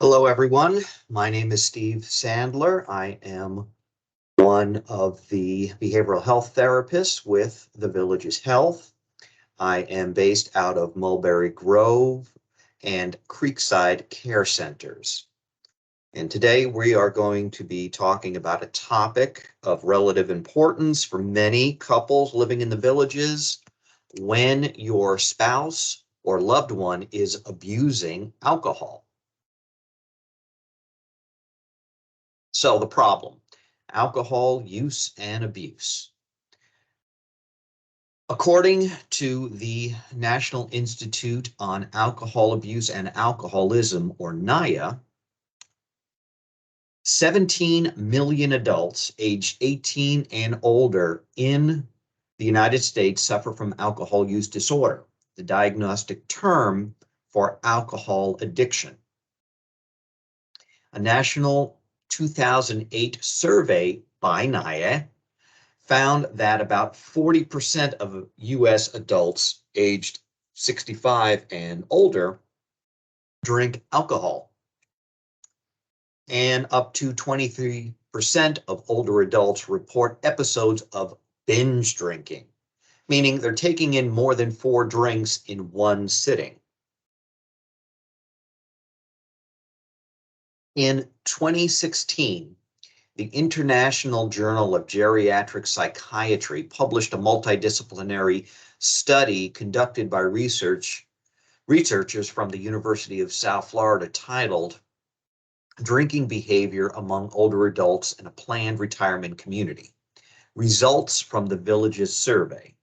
Hello, everyone. My name is Steve Sandler. I am one of the behavioral health therapists with The Village's Health. I am based out of Mulberry Grove and Creekside Care Centers. And today we are going to be talking about a topic of relative importance for many couples living in the villages: when your spouse or loved one is abusing alcohol. So the problem: alcohol use and abuse. According to the National Institute on Alcohol Abuse and Alcoholism, or NIA, 17 million adults aged 18 and older in the United States suffer from alcohol use disorder, the diagnostic term for alcohol addiction. A national 2008 survey by NIA found that about 40% of US adults aged 65 and older drink alcohol, and up to 23% of older adults report episodes of binge drinking, meaning they're taking in more than 4 drinks in one sitting. In 2016, the International Journal of Geriatric Psychiatry published a multidisciplinary study conducted by researchers from the University of South Florida titled "Drinking Behavior Among Older Adults in a Planned Retirement Community: Results from the Villages Survey."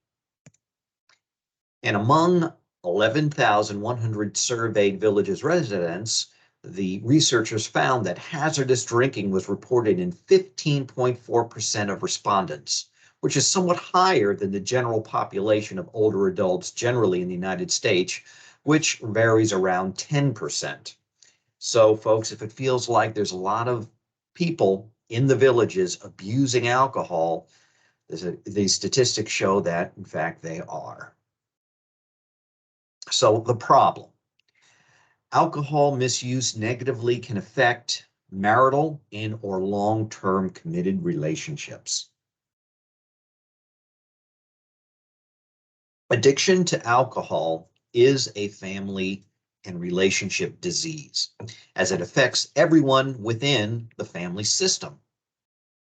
And among 11,100 surveyed Villages residents, the researchers found that hazardous drinking was reported in 15.4% of respondents, which is somewhat higher than the general population of older adults generally in the United States, which varies around 10%. So, folks, if it feels like there's a lot of people in the villages abusing alcohol, these statistics show that, in fact, they are. So the problem: alcohol misuse negatively can affect marital and or long-term committed relationships. Addiction to alcohol is a family and relationship disease, as it affects everyone within the family system.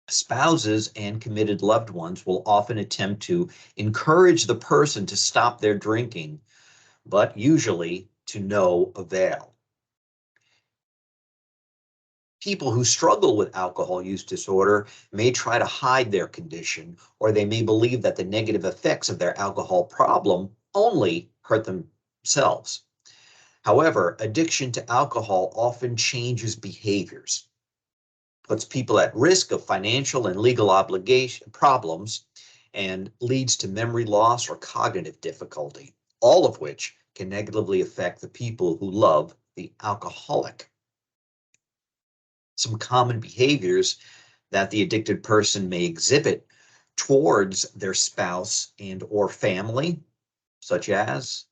Spouses and committed loved ones will often attempt to encourage the person to stop their drinking, but usually to no avail. People who struggle with alcohol use disorder may try to hide their condition, or they may believe that the negative effects of their alcohol problem only hurt themselves. However, addiction to alcohol often changes behaviors, puts people at risk of financial and legal obligation problems, and leads to memory loss or cognitive difficulty, all of which can negatively affect the people who love the alcoholic. Some common behaviors that the addicted person may exhibit towards their spouse and or family, such as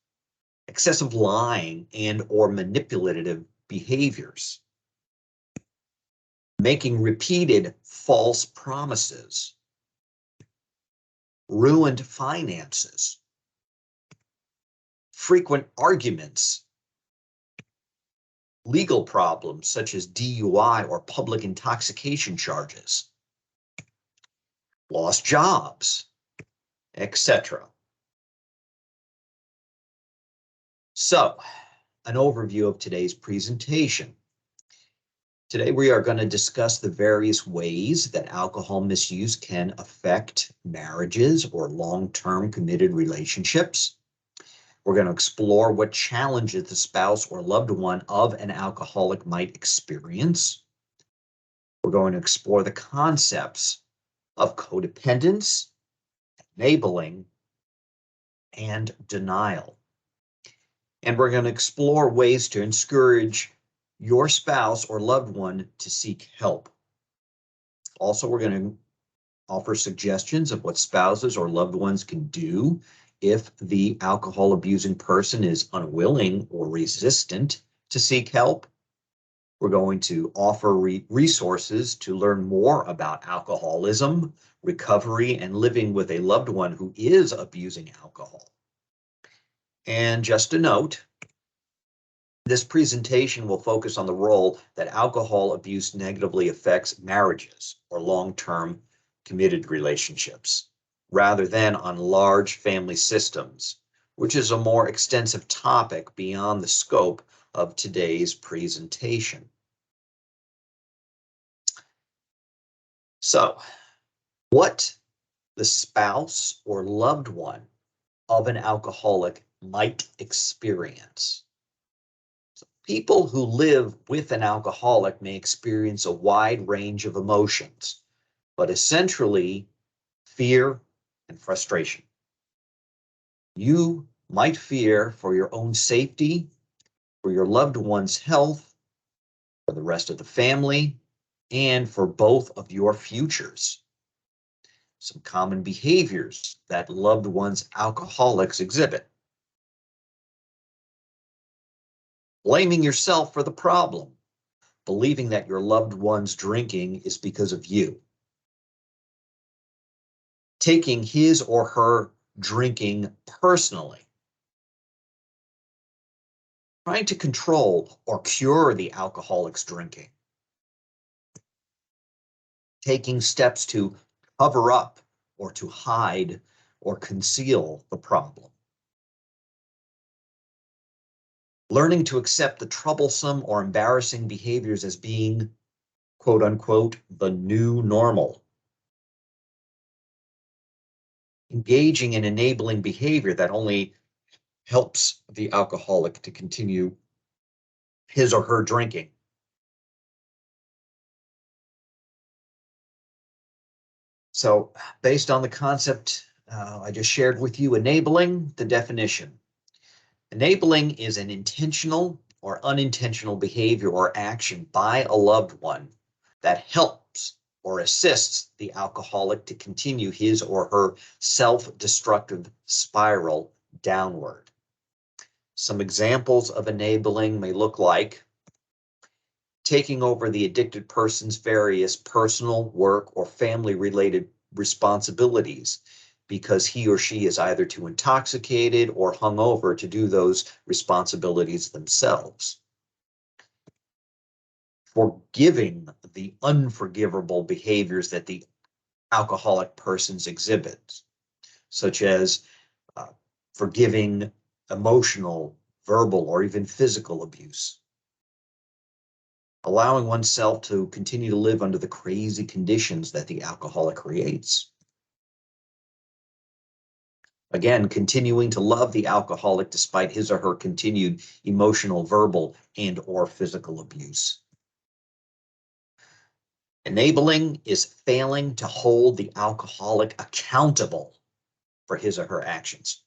excessive lying and or manipulative behaviors, making repeated false promises, ruined finances, frequent arguments, legal problems such as DUI or public intoxication charges, lost jobs, etc. So, an overview of today's presentation. Today we are going to discuss the various ways that alcohol misuse can affect marriages or long-term committed relationships. We're going to explore what challenges the spouse or loved one of an alcoholic might experience. We're going to explore the concepts of codependence, enabling, and denial. And we're going to explore ways to encourage your spouse or loved one to seek help. Also, we're going to offer suggestions of what spouses or loved ones can do if the alcohol abusing person is unwilling or resistant to seek help. We're going to offer resources to learn more about alcoholism, recovery, and living with a loved one who is abusing alcohol. And just a note, this presentation will focus on the role that alcohol abuse negatively affects marriages or long-term committed relationships, rather than on large family systems, which is a more extensive topic beyond the scope of today's presentation. So, what the spouse or loved one of an alcoholic might experience. People who live with an alcoholic may experience a wide range of emotions, but essentially fear and frustration. You might fear for your own safety, for your loved one's health, for the rest of the family, and for both of your futures. Some common behaviors that loved ones alcoholics exhibit. Blaming yourself for the problem, believing that your loved one's drinking is because of you. Taking his or her drinking personally. Trying to control or cure the alcoholic's drinking. Taking steps to cover up or to hide or conceal the problem. Learning to accept the troublesome or embarrassing behaviors as being, quote unquote, the new normal. Engaging in enabling behavior that only helps the alcoholic to continue his or her drinking. So based on the concept I just shared with you, enabling, the definition. Enabling is an intentional or unintentional behavior or action by a loved one that helps or assists the alcoholic to continue his or her self-destructive spiral downward. Some examples of enabling may look like taking over the addicted person's various personal, work, or family-related responsibilities because he or she is either too intoxicated or hungover to do those responsibilities themselves. Forgiving the unforgivable behaviors that the alcoholic persons exhibit, such as forgiving emotional, verbal, or even physical abuse. Allowing oneself to continue to live under the crazy conditions that the alcoholic creates. Again, continuing to love the alcoholic despite his or her continued emotional, verbal, and or physical abuse. Enabling is failing to hold the alcoholic accountable for his or her actions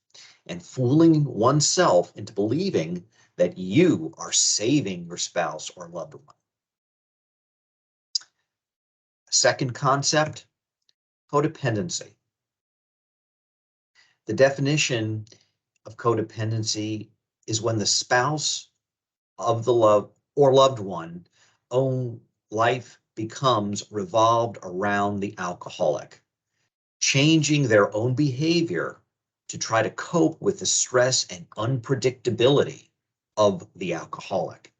and fooling oneself into believing that you are saving your spouse or loved one. Second concept, codependency. The definition of codependency is when the spouse of the loved one own life becomes revolved around the alcoholic, changing their own behavior to try to cope with the stress and unpredictability of the alcoholic.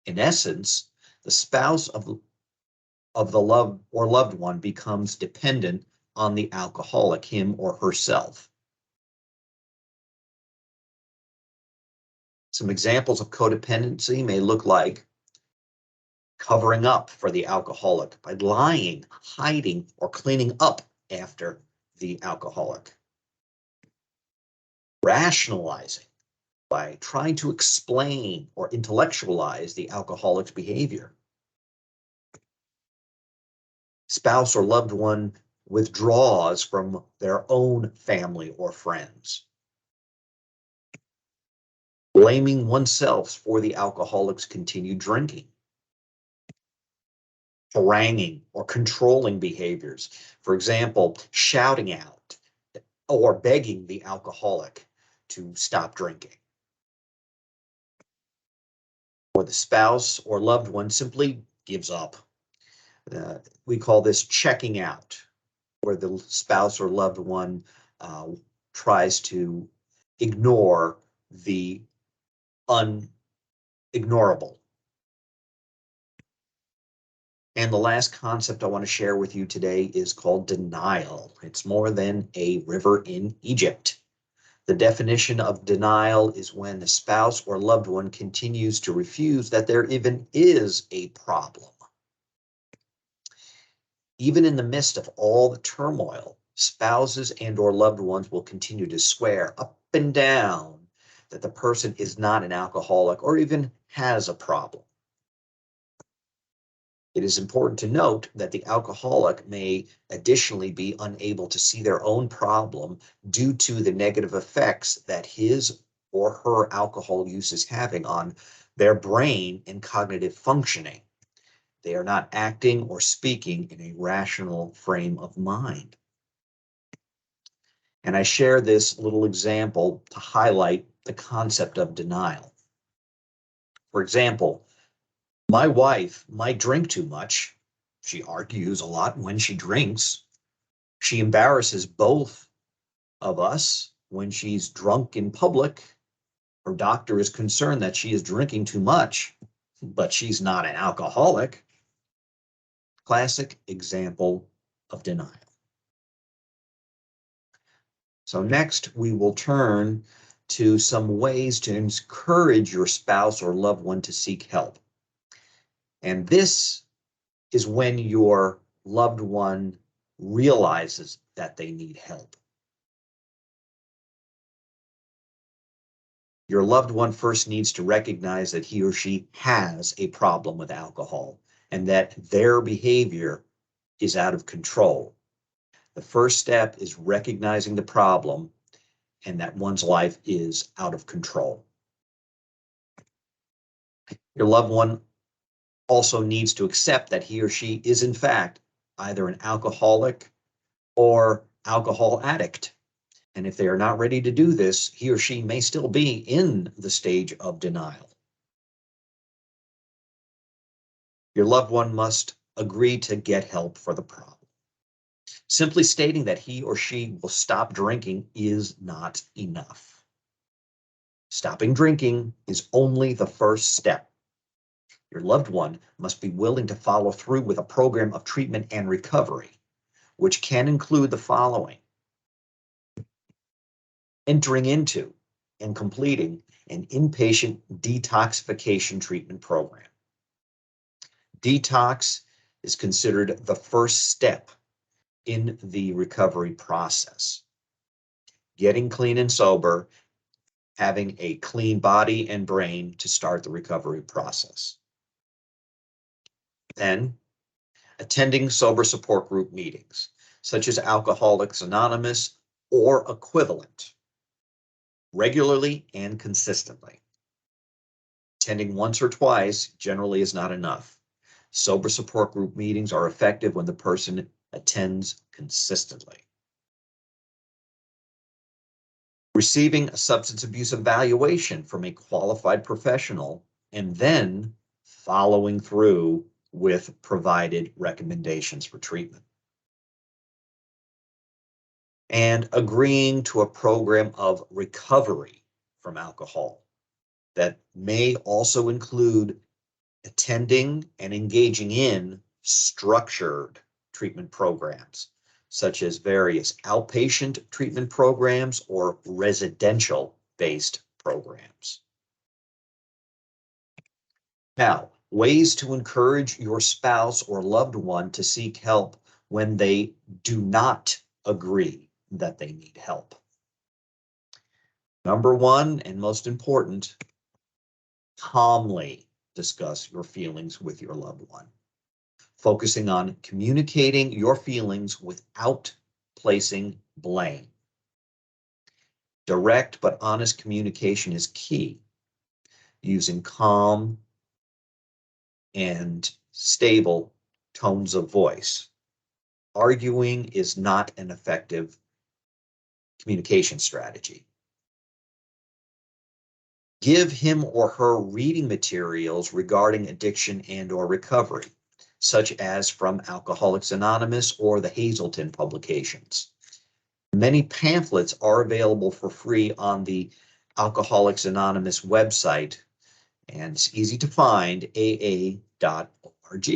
In essence, the spouse of the loved one becomes dependent on the alcoholic, him or herself. Some examples of codependency may look like covering up for the alcoholic by lying, hiding, or cleaning up after the alcoholic. Rationalizing by trying to explain or intellectualize the alcoholic's behavior. Spouse or loved one withdraws from their own family or friends. Blaming oneself for the alcoholic's continued drinking. Haranguing or controlling behaviors. For example, shouting out or begging the alcoholic to stop drinking. Or the spouse or loved one simply gives up. We call this checking out, where the spouse or loved one tries to ignore the unignorable. And the last concept I want to share with you today is called denial. It's more than a river in Egypt. The definition of denial is when the spouse or loved one continues to refuse that there even is a problem. Even in the midst of all the turmoil, spouses and or loved ones will continue to swear up and down that the person is not an alcoholic or even has a problem. It is important to note that the alcoholic may additionally be unable to see their own problem due to the negative effects that his or her alcohol use is having on their brain and cognitive functioning. They are not acting or speaking in a rational frame of mind. And I share this little example to highlight the concept of denial. For example, my wife might drink too much. She argues a lot when she drinks. She embarrasses both of us when she's drunk in public. Her doctor is concerned that she is drinking too much, but she's not an alcoholic. Classic example of denial. So next, we will turn to some ways to encourage your spouse or loved one to seek help. And this is when your loved one realizes that they need help. Your loved one first needs to recognize that he or she has a problem with alcohol and that their behavior is out of control. The first step is recognizing the problem and that one's life is out of control. Your loved one also needs to accept that he or she is in fact either an alcoholic or alcohol addict. And if they are not ready to do this, he or she may still be in the stage of denial. Your loved one must agree to get help for the problem. Simply stating that he or she will stop drinking is not enough. Stopping drinking is only the first step. Your loved one must be willing to follow through with a program of treatment and recovery, which can include the following: entering into and completing an inpatient detoxification treatment program. Detox is considered the first step in the recovery process. Getting clean and sober, having a clean body and brain to start the recovery process. Then, attending sober support group meetings, such as Alcoholics Anonymous or equivalent, regularly and consistently. Attending once or twice generally is not enough. Sober support group meetings are effective when the person attends consistently. Receiving a substance abuse evaluation from a qualified professional and then following through with provided recommendations for treatment. And agreeing to a program of recovery from alcohol that may also include attending and engaging in structured treatment programs, such as various outpatient treatment programs or residential-based programs. Now, ways to encourage your spouse or loved one to seek help when they do not agree that they need help. Number one, and most important, calmly discuss your feelings with your loved one, focusing on communicating your feelings without placing blame. Direct but honest communication is key, using calm and stable tones of voice. Arguing is not an effective communication strategy. Give him or her reading materials regarding addiction and or recovery, such as from Alcoholics Anonymous or the Hazelden publications. Many pamphlets are available for free on the Alcoholics Anonymous website, and it's easy to find, aa.org.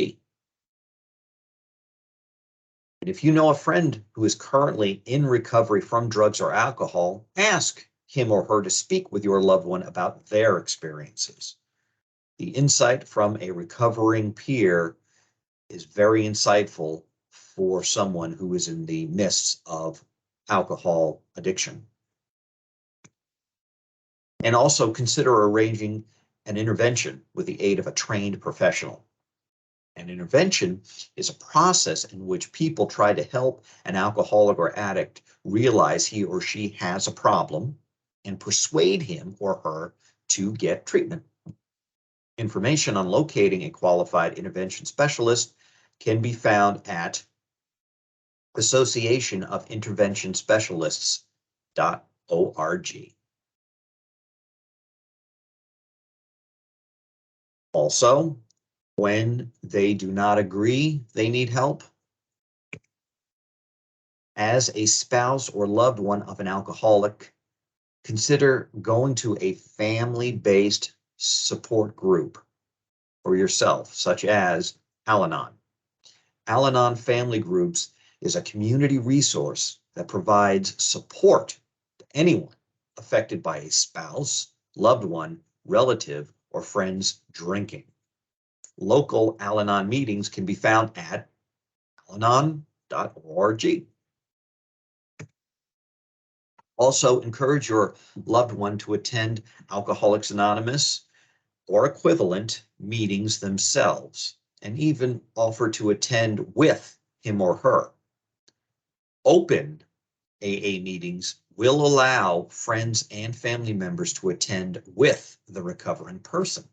And if you know a friend who is currently in recovery from drugs or alcohol, ask him or her to speak with your loved one about their experiences. The insight from a recovering peer is very insightful for someone who is in the midst of alcohol addiction. And also consider arranging an intervention with the aid of a trained professional. An intervention is a process in which people try to help an alcoholic or addict realize he or she has a problem and persuade him or her to get treatment. Information on locating a qualified intervention specialist can be found at Association of Intervention Specialists.org. Also, when they do not agree they need help, as a spouse or loved one of an alcoholic, consider going to a family-based support group for yourself, such as Al-Anon. Al-Anon Family Groups is a community resource that provides support to anyone affected by a spouse, loved one, relative, or friends drinking. Local Al-Anon meetings can be found at alanon.org. Also, encourage your loved one to attend Alcoholics Anonymous or equivalent meetings themselves, and even offer to attend with him or her. Open AA meetings will allow friends and family members to attend with the recovering person.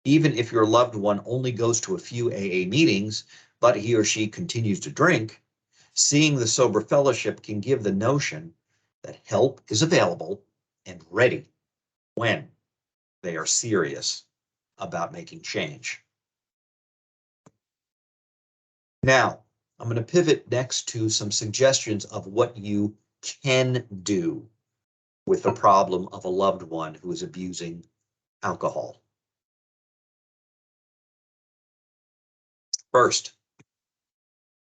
Even if your loved one only goes to a few AA meetings, but he or she continues to drink, seeing the sober fellowship can give the notion that help is available and ready when they are serious about making change. Now, I'm going to pivot next to some suggestions of what you can do with the problem of a loved one who is abusing alcohol. First,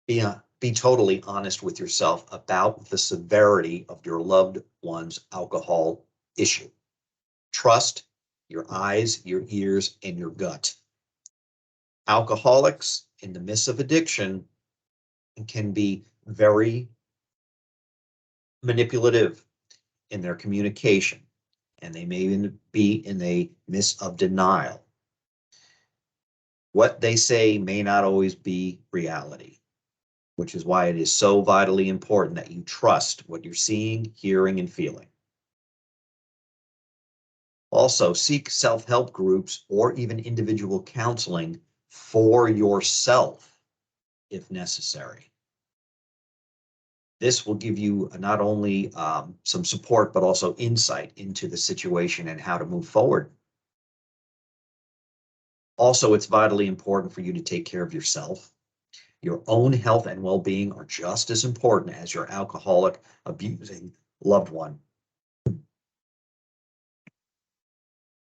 be totally honest with yourself about the severity of your loved one's alcohol issue. Trust your eyes, your ears, and your gut. Alcoholics in the midst of addiction can be very manipulative in their communication, and they may be in a midst of denial. What they say may not always be reality, which is why it is so vitally important that you trust what you're seeing, hearing, and feeling. Also, seek self-help groups or even individual counseling for yourself if necessary. This will give you not only some support, but also insight into the situation and how to move forward. Also, it's vitally important for you to take care of yourself. Your own health and well-being are just as important as your alcoholic abusing loved one.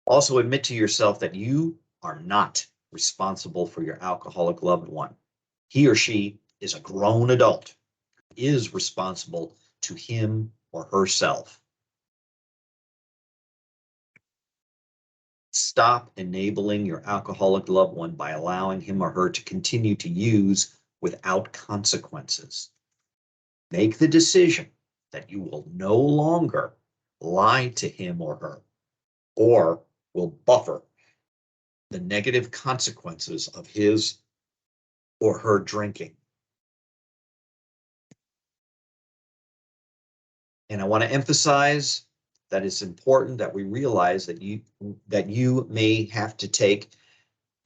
Also, admit to yourself that you are not responsible for your alcoholic loved one. He or she is a grown adult, is responsible to him or herself. Stop enabling your alcoholic loved one by allowing him or her to continue to use without consequences. Make the decision that you will no longer lie to him or her, or will buffer the negative consequences of his or her drinking. And I want to emphasize that it's important that we realize that you may have to take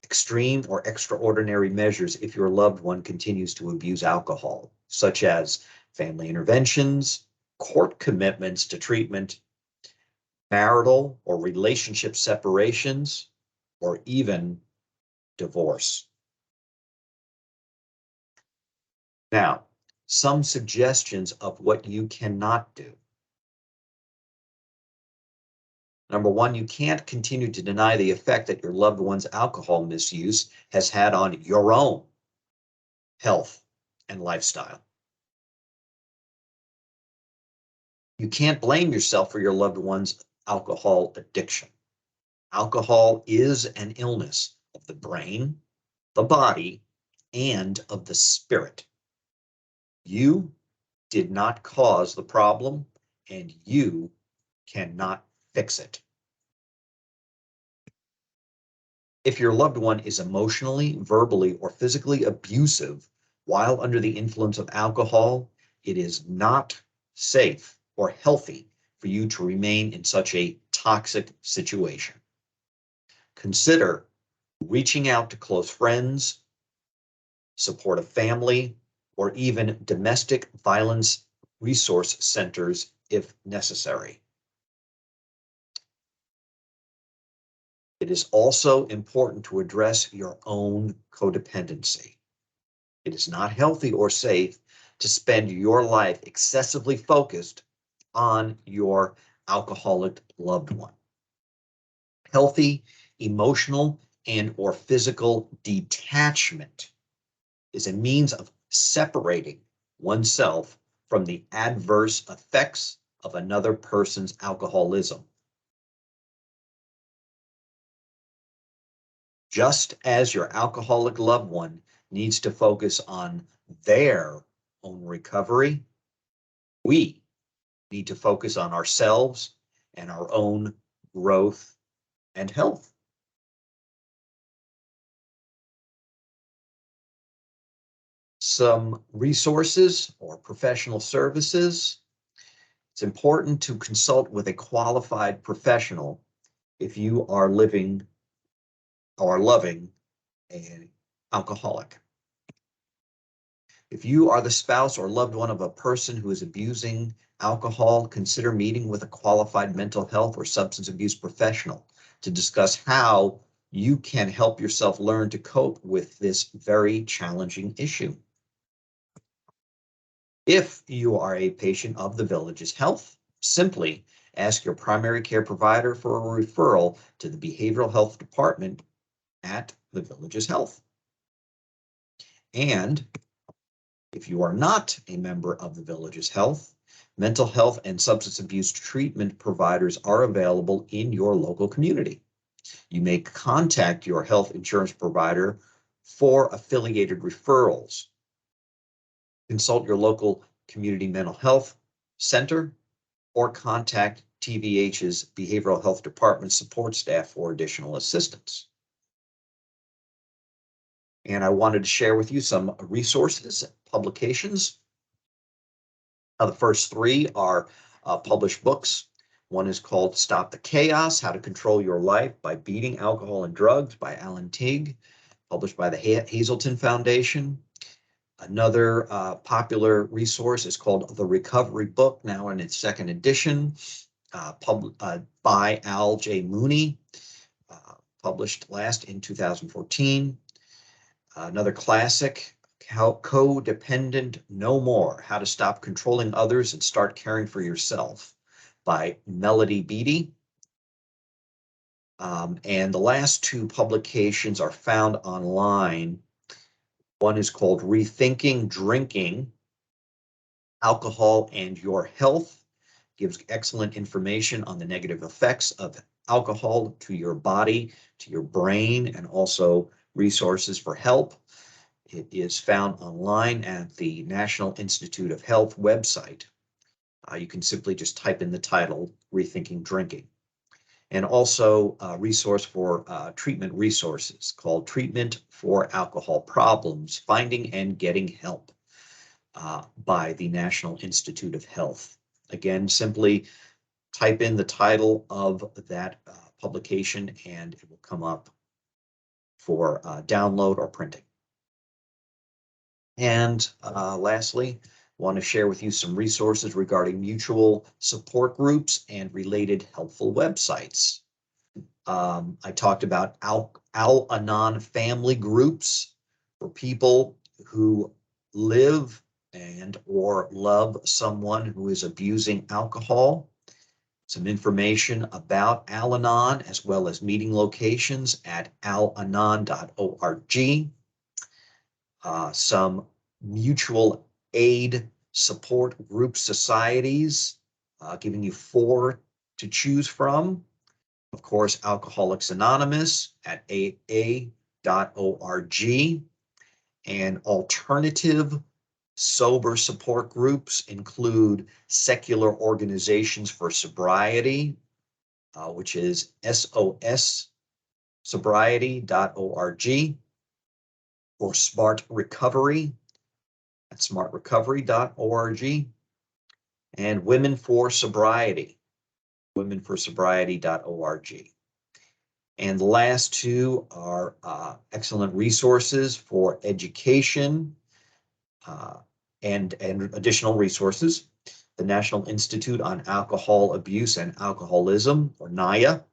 extreme or extraordinary measures if your loved one continues to abuse alcohol, such as family interventions, court commitments to treatment, marital or relationship separations, or even divorce. Now, some suggestions of what you cannot do. Number one, you can't continue to deny the effect that your loved one's alcohol misuse has had on your own health and lifestyle. You can't blame yourself for your loved one's alcohol addiction. Alcohol is an illness of the brain, the body, and of the spirit. You did not cause the problem, and you cannot fix it. If your loved one is emotionally, verbally, or physically abusive while under the influence of alcohol, it is not safe or healthy for you to remain in such a toxic situation. Consider reaching out to close friends, support a family, or even domestic violence resource centers if necessary. It is also important to address your own codependency. It is not healthy or safe to spend your life excessively focused on your alcoholic loved one. Healthy, emotional, and or physical detachment is a means of separating oneself from the adverse effects of another person's alcoholism. Just as your alcoholic loved one needs to focus on their own recovery, we need to focus on ourselves and our own growth and health. Some resources or professional services. It's important to consult with a qualified professional if you are living or loving an alcoholic. If you are the spouse or loved one of a person who is abusing alcohol, consider meeting with a qualified mental health or substance abuse professional to discuss how you can help yourself learn to cope with this very challenging issue. If you are a patient of the Village's Health, simply ask your primary care provider for a referral to the behavioral health department at the Village's Health. And if you are not a member of the Village's Health, mental health and substance abuse treatment providers are available in your local community. You may contact your health insurance provider for affiliated referrals. Consult your local community mental health center or contact TVH's Behavioral Health Department support staff for additional assistance. And I wanted to share with you some resources, publications. The first three are published books. One is called Stop the Chaos, How to Control Your Life by Beating Alcohol and Drugs by Alan Teague, published by the Hazelden Foundation. Another popular resource is called The Recovery Book, now in its second edition, by Al J. Mooney, published last in 2014. Another classic, Codependent No More, How to Stop Controlling Others and Start Caring for Yourself by Melody Beattie. And the last two publications are found online. One is called Rethinking Drinking, Alcohol and Your Health. Gives excellent information on the negative effects of alcohol to your body, to your brain, and also resources for help. It is found online at the National Institute of Health website. You can simply just type in the title, Rethinking Drinking. And also a resource for treatment resources called Treatment for Alcohol Problems, Finding and Getting Help by the National Institute of Health. Again, simply type in the title of that publication and it will come up for download or printing. And lastly, Want to share with you some resources regarding mutual support groups and related helpful websites. I talked about Al-Anon family groups for people who live and or love someone who is abusing alcohol. Some information about Al-Anon as well as meeting locations at alanon.org. Some mutual aid support group societies, giving you 4 to choose from. Of course, Alcoholics Anonymous at aa.org, and alternative sober support groups include Secular Organizations for Sobriety, which is sossobriety.org, or Smart Recovery at smartrecovery.org, and Women for Sobriety, womenforsobriety.org. And the last 2 are excellent resources for education and additional resources. The National Institute on Alcohol Abuse and Alcoholism, or NIAA,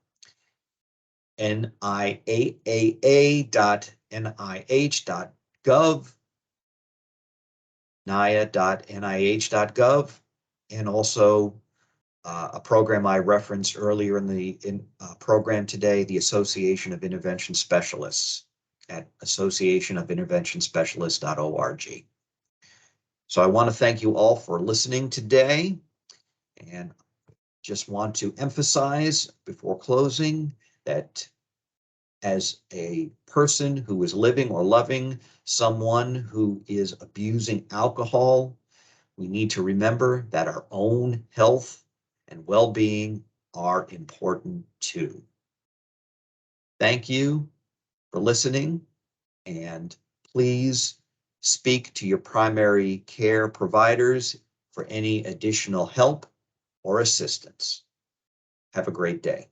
niaa.nih.gov, nia.nih.gov, and also a program I referenced earlier in the program today, the Association of Intervention Specialists at associationofinterventionspecialists.org. So I want to thank you all for listening today, and just want to emphasize before closing that as a person who is living or loving someone who is abusing alcohol, we need to remember that our own health and well-being are important too. Thank you for listening, and please speak to your primary care providers for any additional help or assistance. Have a great day.